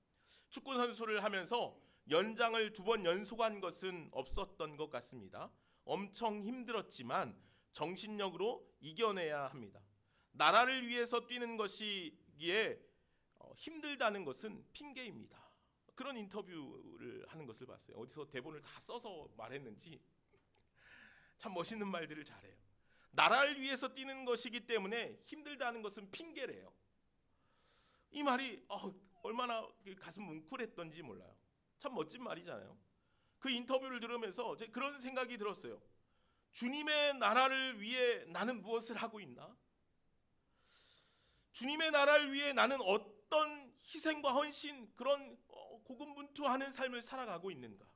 축구 선수를 하면서 연장을 2번 연속한 것은 없었던 것 같습니다. 엄청 힘들었지만 정신력으로 이겨내야 합니다. 나라를 위해서 뛰는 것이기에 힘들다는 것은 핑계입니다. 그런 인터뷰를 하는 것을 봤어요. 어디서 대본을 다 써서 말했는지 참 멋있는 말들을 잘해요. 나라를 위해서 뛰는 것이기 때문에 힘들다는 것은 핑계래요. 이 말이 얼마나 가슴 뭉클했던지 몰라요. 참 멋진 말이잖아요. 그 인터뷰를 들으면서 그런 생각이 들었어요. 주님의 나라를 위해 나는 무엇을 하고 있나? 주님의 나라를 위해 나는 어떤 희생과 헌신, 그런 고군분투하는 삶을 살아가고 있는가?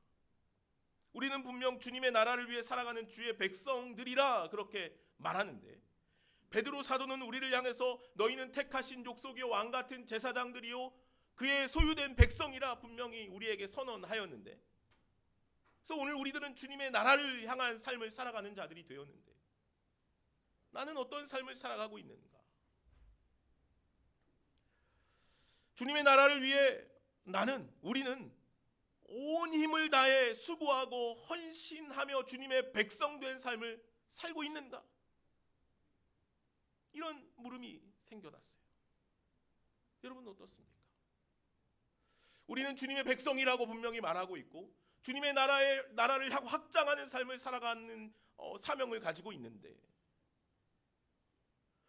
우리는 분명 주님의 나라를 위해 살아가는 주의 백성들이라 그렇게 말하는데, 베드로 사도는 우리를 향해서 너희는 택하신 족속이요 왕 같은 제사장들이요 그의 소유된 백성이라 분명히 우리에게 선언하였는데, 그래서 오늘 우리들은 주님의 나라를 향한 삶을 살아가는 자들이 되었는데 나는 어떤 삶을 살아가고 있는가? 주님의 나라를 위해 우리는 온 힘을 다해 수고하고 헌신하며 주님의 백성 된 삶을 살고 있는가? 이런 물음이 생겨났어요. 여러분 어떻습니까? 우리는 주님의 백성이라고 분명히 말하고 있고 주님의 나라를 확장하는 삶을 살아가는 사명을 가지고 있는데,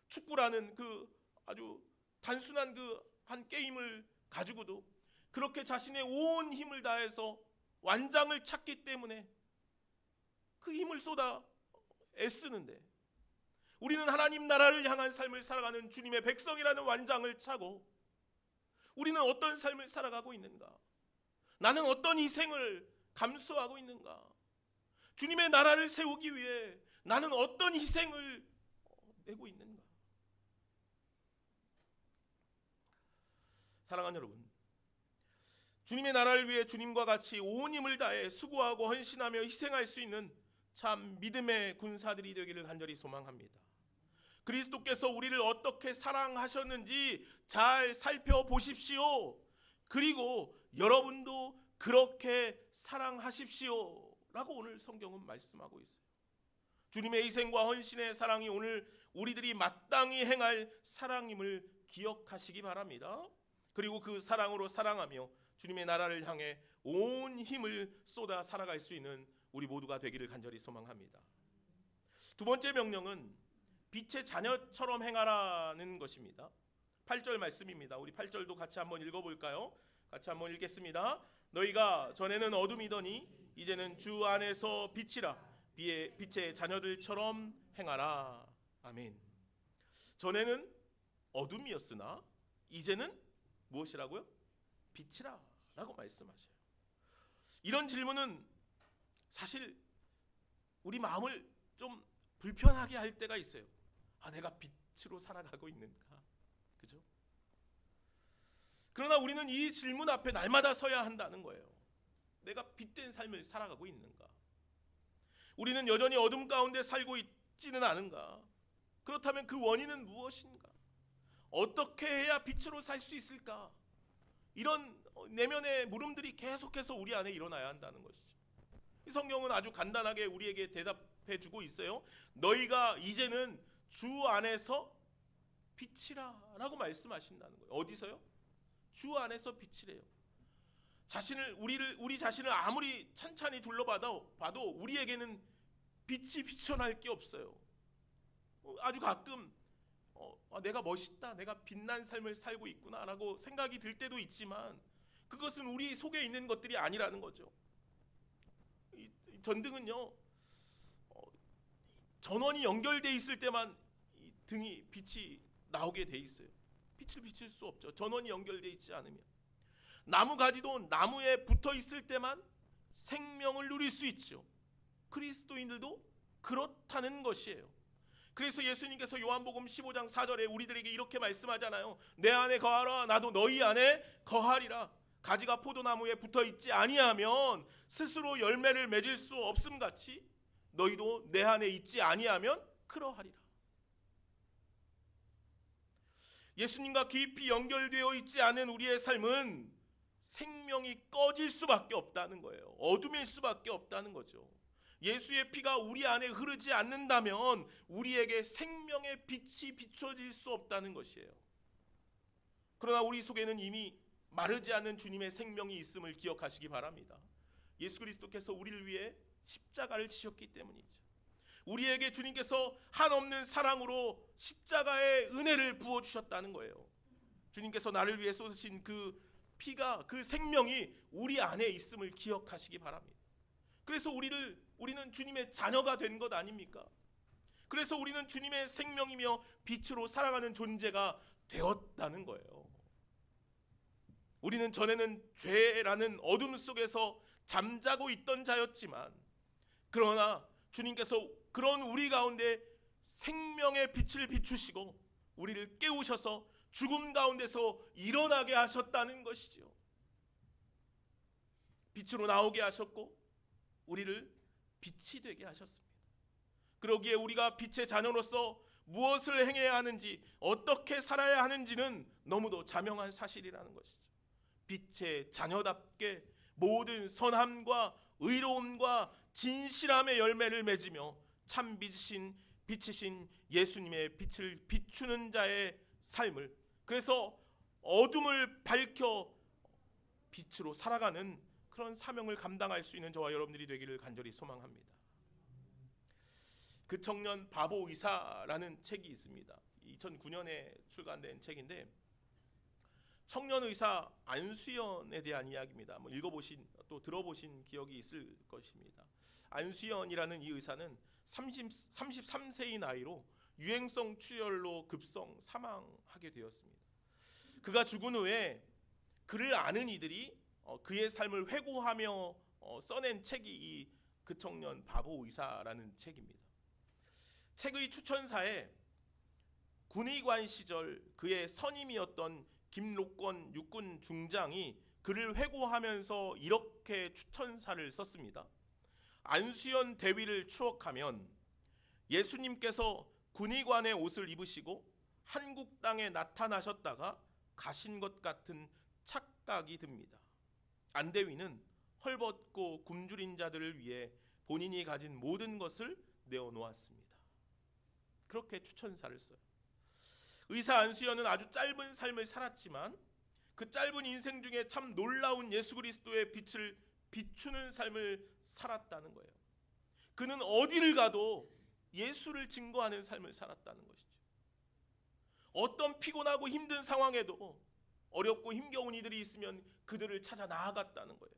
축구라는 그 아주 단순한 그 한 게임을 가지고도 그렇게 자신의 온 힘을 다해서 완장을 찾기 때문에 그 힘을 쏟아 애쓰는데, 우리는 하나님 나라를 향한 삶을 살아가는 주님의 백성이라는 완장을 차고 우리는 어떤 삶을 살아가고 있는가? 나는 어떤 희생을 감수하고 있는가? 주님의 나라를 세우기 위해 나는 어떤 희생을 내고 있는가? 사랑하는 여러분, 주님의 나라를 위해 주님과 같이 온 힘을 다해 수고하고 헌신하며 희생할 수 있는 참 믿음의 군사들이 되기를 간절히 소망합니다. 그리스도께서 우리를 어떻게 사랑하셨는지 잘 살펴보십시오. 그리고 여러분도 그렇게 사랑하십시오 라고 오늘 성경은 말씀하고 있어요. 주님의 희생과 헌신의 사랑이 오늘 우리들이 마땅히 행할 사랑임을 기억하시기 바랍니다. 그리고 그 사랑으로 사랑하며 주님의 나라를 향해 온 힘을 쏟아 살아갈 수 있는 우리 모두가 되기를 간절히 소망합니다. 두 번째 명령은 빛의 자녀처럼 행하라는 것입니다. 8절 말씀입니다. 우리 8절도 같이 한번 읽어볼까요? 같이 한번 읽겠습니다. 너희가 전에는 어둠이더니 이제는 주 안에서 빛이라. 빛의 자녀들처럼 행하라. 아멘. 전에는 어둠이었으나 이제는 무엇이라고요? 빛이라 라고 말씀하셔요. 이런 질문은 사실 우리 마음을 좀 불편하게 할 때가 있어요. 내가 빛으로 살아가고 있는가? 그죠? 그러나 우리는 이 질문 앞에 날마다 서야 한다는 거예요. 내가 빛된 삶을 살아가고 있는가? 우리는 여전히 어둠 가운데 살고 있지는 않은가? 그렇다면 그 원인은 무엇인가? 어떻게 해야 빛으로 살 수 있을까? 이런 내면의 물음들이 계속해서 우리 안에 일어나야 한다는 것이죠. 이 성경은 아주 간단하게 우리에게 대답해 주고 있어요. 너희가 이제는 주 안에서 빛이라 라고 말씀하신다는 거예요. 어디서요? 주 안에서 빛이래요. 우리 자신을 아무리 찬찬히 둘러봐도 우리에게는 빛이 비춰날 게 없어요. 아주 가끔 내가 멋있다, 내가 빛난 삶을 살고 있구나라고 생각이 들 때도 있지만 그것은 우리 속에 있는 것들이 아니라는 거죠. 이 전등은요, 전원이 연결돼 있을 때만 이 등이 빛이 나오게 돼 있어요. 빛을 비칠 수 없죠. 전원이 연결돼 있지 않으면. 나무 가지도 나무에 붙어 있을 때만 생명을 누릴 수 있죠. 그리스도인들도 그렇다는 것이에요. 그래서 예수님께서 요한복음 15장 4절에 우리들에게 이렇게 말씀하잖아요. 내 안에 거하라, 나도 너희 안에 거하리라. 가지가 포도나무에 붙어 있지 아니하면 스스로 열매를 맺을 수 없음 같이 너희도 내 안에 있지 아니하면 그러하리라. 예수님과 깊이 연결되어 있지 않은 우리의 삶은 생명이 꺼질 수밖에 없다는 거예요. 어둠일 수밖에 없다는 거죠. 예수의 피가 우리 안에 흐르지 않는다면 우리에게 생명의 빛이 비춰질 수 없다는 것이에요. 그러나 우리 속에는 이미 마르지 않는 주님의 생명이 있음을 기억하시기 바랍니다. 예수 그리스도께서 우리를 위해 십자가를 지셨기 때문이죠. 우리에게 주님께서 한없는 사랑으로 십자가의 은혜를 부어주셨다는 거예요. 주님께서 나를 위해 쏟으신 그 피가, 그 생명이 우리 안에 있음을 기억하시기 바랍니다. 그래서 우리는 주님의 자녀가 된 것 아닙니까? 그래서 우리는 주님의 생명이며 빛으로 살아가는 존재가 되었다는 거예요. 우리는 전에는 죄라는 어둠 속에서 잠자고 있던 자였지만, 그러나 주님께서 그런 우리 가운데 생명의 빛을 비추시고 우리를 깨우셔서 죽음 가운데서 일어나게 하셨다는 것이죠. 빛으로 나오게 하셨고 우리를 빛이 되게 하셨습니다. 그러기에 우리가 빛의 자녀로서 무엇을 행해야 하는지, 어떻게 살아야 하는지는 너무도 자명한 사실이라는 것이죠. 빛의 자녀답게 모든 선함과 의로움과 진실함의 열매를 맺으며 참 빛이신 예수님의 빛을 비추는 자의 삶을, 그래서 어둠을 밝혀 빛으로 살아가는 그런 사명을 감당할 수 있는 저와 여러분들이 되기를 간절히 소망합니다. 그 청년 바보 의사라는 책이 있습니다. 2009년에 출간된 책인데 청년 의사 안수연에 대한 이야기입니다. 읽어보신 또 들어보신 기억이 있을 것입니다. 안수연이라는 이 의사는 33세의 나이로 유행성 출혈로 급성 사망하게 되었습니다. 그가 죽은 후에 그를 아는 이들이 그의 삶을 회고하며 써낸 책이 그 청년 바보 의사라는 책입니다. 책의 추천사에 군의관 시절 그의 선임이었던 김록권 육군 중장이 그를 회고하면서 이렇게 추천사를 썼습니다. 안수연 대위를 추억하면 예수님께서 군의관의 옷을 입으시고 한국 땅에 나타나셨다가 가신 것 같은 착각이 듭니다. 안대위는 헐벗고 굶주린 자들을 위해 본인이 가진 모든 것을 내어놓았습니다. 그렇게 추천사를 써요. 의사 안수연은 아주 짧은 삶을 살았지만 그 짧은 인생 중에 참 놀라운 예수 그리스도의 빛을 비추는 삶을 살았다는 거예요. 그는 어디를 가도 예수를 증거하는 삶을 살았다는 것이죠. 어떤 피곤하고 힘든 상황에도 어렵고 힘겨운 이들이 있으면 그들을 찾아 나아갔다는 거예요.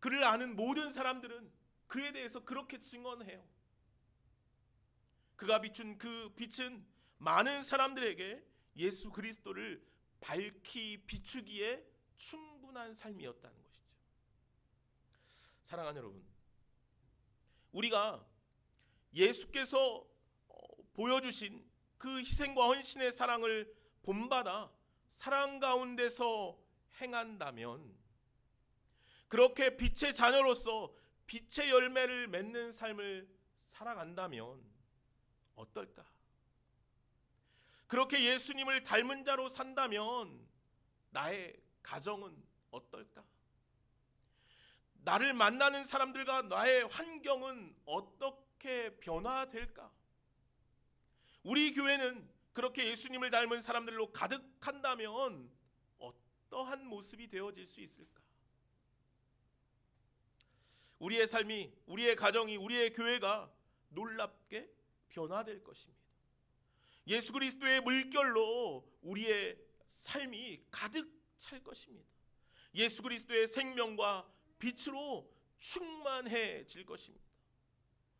그를 아는 모든 사람들은 그에 대해서 그렇게 증언해요. 그가 비춘 그 빛은 많은 사람들에게 예수 그리스도를 밝히 비추기에 충분한 삶이었다는 것이죠. 사랑하는 여러분, 우리가 예수께서 보여주신 그 희생과 헌신의 사랑을 본받아 사랑 가운데서 행한다면, 그렇게 빛의 자녀로서 빛의 열매를 맺는 삶을 살아간다면 어떨까? 그렇게 예수님을 닮은 자로 산다면 나의 가정은 어떨까? 나를 만나는 사람들과 나의 환경은 어떻게 변화될까? 우리 교회는 그렇게 예수님을 닮은 사람들로 가득한다면 어떠한 모습이 되어질 수 있을까? 우리의 삶이, 우리의 가정이, 우리의 교회가 놀랍게 변화될 것입니다. 예수 그리스도의 물결로 우리의 삶이 가득 찰 것입니다. 예수 그리스도의 생명과 빛으로 충만해질 것입니다.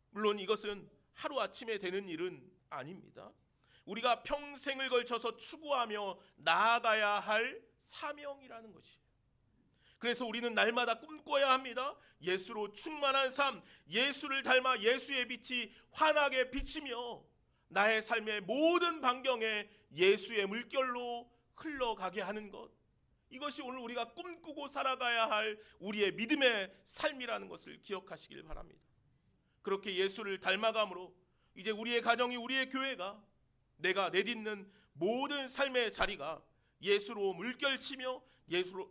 물론 이것은 하루아침에 되는 일은 아닙니다. 우리가 평생을 걸쳐서 추구하며 나아가야 할 사명이라는 것이에요. 그래서 우리는 날마다 꿈꿔야 합니다. 예수로 충만한 삶, 예수를 닮아 예수의 빛이 환하게 비치며 나의 삶의 모든 반경에 예수의 물결로 흘러가게 하는 것, 이것이 오늘 우리가 꿈꾸고 살아가야 할 우리의 믿음의 삶이라는 것을 기억하시길 바랍니다. 그렇게 예수를 닮아감으로 이제 우리의 가정이, 우리의 교회가, 내가 내딛는 모든 삶의 자리가 예수로 물결치며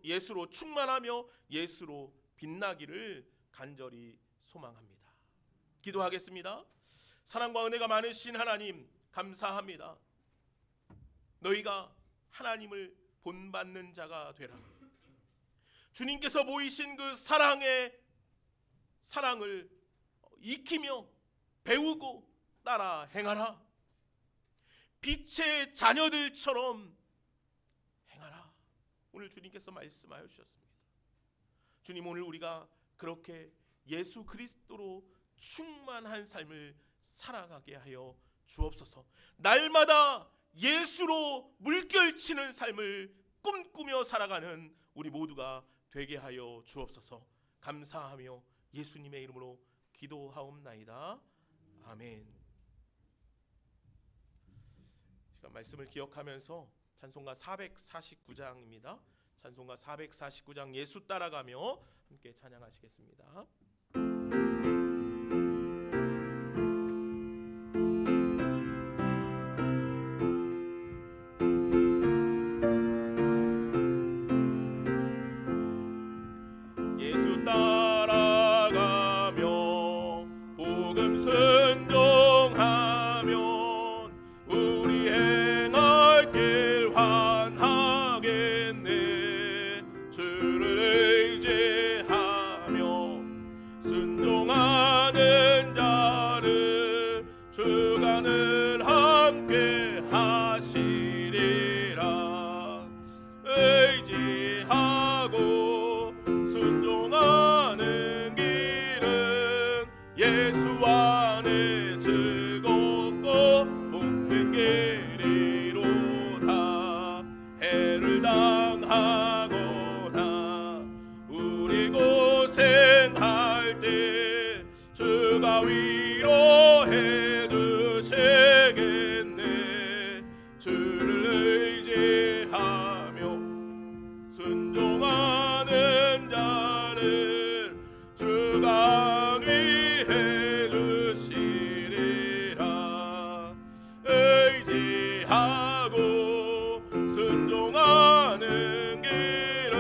예수로 충만하며 예수로 빛나기를 간절히 소망합니다. 기도하겠습니다. 사랑과 은혜가 많으신 하나님, 감사합니다. 너희가 하나님을 본받는 자가 되라. 주님께서 보이신 그 사랑을 익히며 배우고 따라 행하라. 빛의 자녀들처럼 행하라. 오늘 주님께서 말씀하여 주셨습니다. 주님, 오늘 우리가 그렇게 예수 그리스도로 충만한 삶을 살아가게 하여 주옵소서. 날마다 예수로 물결치는 삶을 꿈꾸며 살아가는 우리 모두가 되게 하여 주옵소서. 감사하며 예수님의 이름으로 기도하옵나이다. 아멘. 시간 말씀을 기억하면서 찬송가 449장입니다. 찬송가 449장 예수 따라가며 함께 찬양하시겠습니다. 예수 따라가며 복음 순종하면 우리 행할 길 환하겠네. 주를 의지하며 순종하는 자를 주가 늘 함께 하시리라. 의지하고 순종하는 길은 예수 안에 즐겁고 복된 길이로다. 해를 당하거나 우리 고생할 때 주가 위로해 주시겠네. 주를 의지하며 순종하는 자를 주가 위해 주시리라. 의지하고 순종하는 길은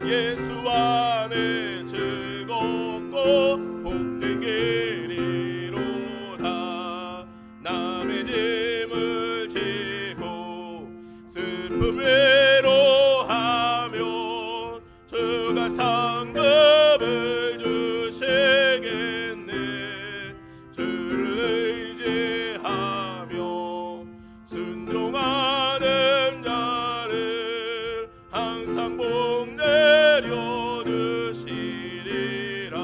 예수 안에 즐겁고 복된 길이로다. 남의 짐을 지고 슬픔 외로하며 주가 상급을 주시겠네. 주를 의지하며 순종하는 자를 항상 복 내려 주시리라.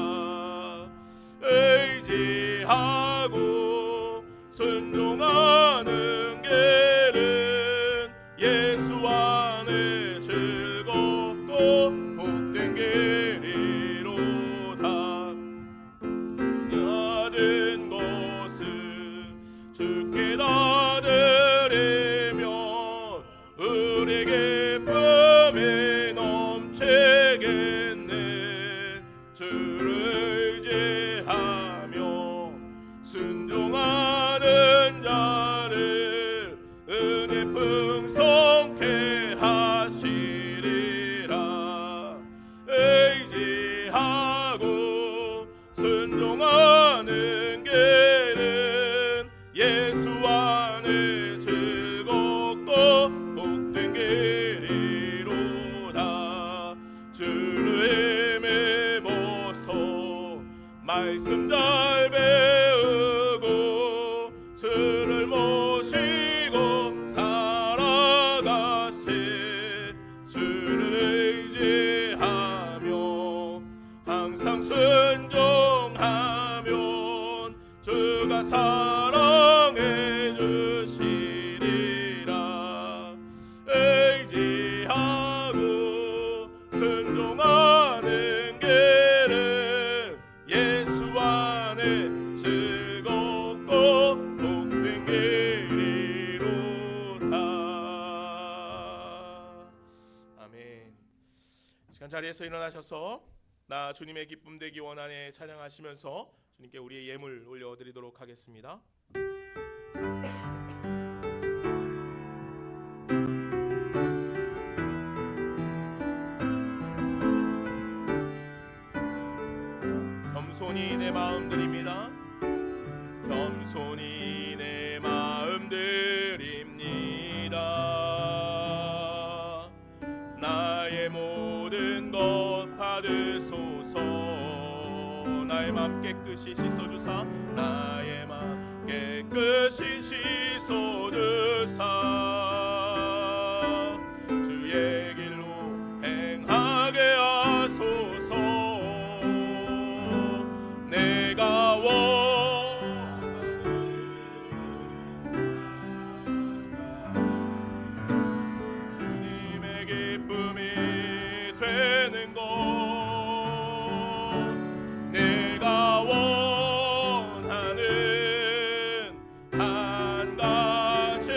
의지하고 순종하는 길은 예수 안에 즐겁고 복된 길이로다. 모든 것을 주께 다 드리면 우리 기쁨이 넘치겠네. 주를 의지하며 순종하는 자를 주를 모시고 살아가세. 주를 의지하며 항상 순종하면 주가 사랑해 주시리라. 의지하고 순종하는 길은 예수 안에 즐겁고 복된 길이로다. 아멘. 시간 자리에서 일어나셔서 나 주님의 기쁨 되기 원하네 찬양하시면서 주님께 우리의 예물 올려드리도록 하겠습니다. 겸손히 내 마음 드립니다. 겸손히 내 마음 드립니다. 나의 모든 것 받으소서. 나의 맘 깨끗이 씻어주사. 나의 맘 깨끗이 씻어주사. 주의 길로 행하게 하소서. 내가 주님의 기쁨이 되는 것. 내가 원하는 한 가지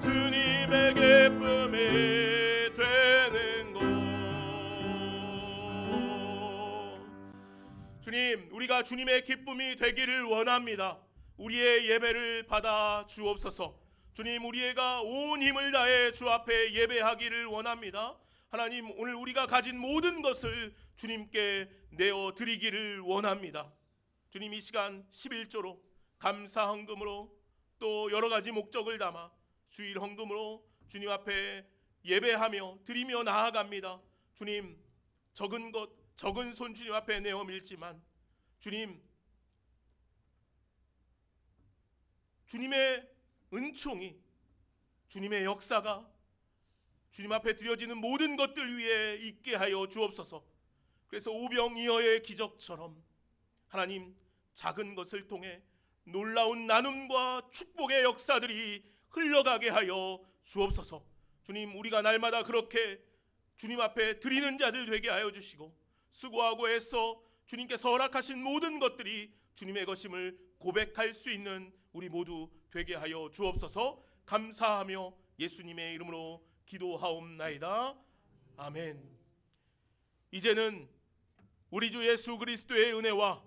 주님의 기쁨이 되는 것. 주님, 우리가 주님의 기쁨이 되기를 원합니다. 우리의 예배를 받아 주옵소서. 주님, 우리가 온 힘을 다해 주 앞에 예배하기를 원합니다. 하나님, 오늘 우리가 가진 모든 것을 주님께 내어 드리기를 원합니다. 주님, 이 시간 11조로 감사 헌금으로 또 여러 가지 목적을 담아 주일 헌금으로 주님 앞에 예배하며 드리며 나아갑니다. 주님, 적은 것 적은 손 주님 앞에 내어 밀지만 주님, 주님의 은총이, 주님의 역사가 주님 앞에 드려지는 모든 것들 위에 있게 하여 주옵소서. 그래서 오병이어의 기적처럼 하나님, 작은 것을 통해 놀라운 나눔과 축복의 역사들이 흘러가게 하여 주옵소서. 주님, 우리가 날마다 그렇게 주님 앞에 드리는 자들 되게 하여 주시고, 수고하고 애써 주님께서 허락하신 모든 것들이 주님의 것임을 고백할 수 있는 우리 모두 되게 하여 주옵소서. 감사하며 예수님의 이름으로 기도하옵나이다. 아멘. 이제는 우리 주 예수 그리스도의 은혜와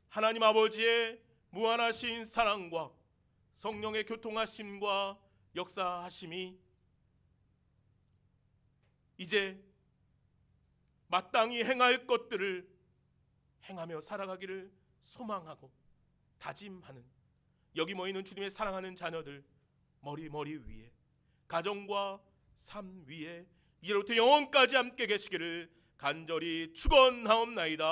하나님 아버지의 무한하신 사랑과 성령의 교통하심과 역사하심이 이제 마땅히 행할 것들을 행하며 살아가기를 소망하고 다짐하는 여기 모이는 주님의 사랑하는 자녀들 머리 위에, 가정과 삶 위에 이제로부터 영원까지 함께 계시기를 간절히 축원하옵나이다.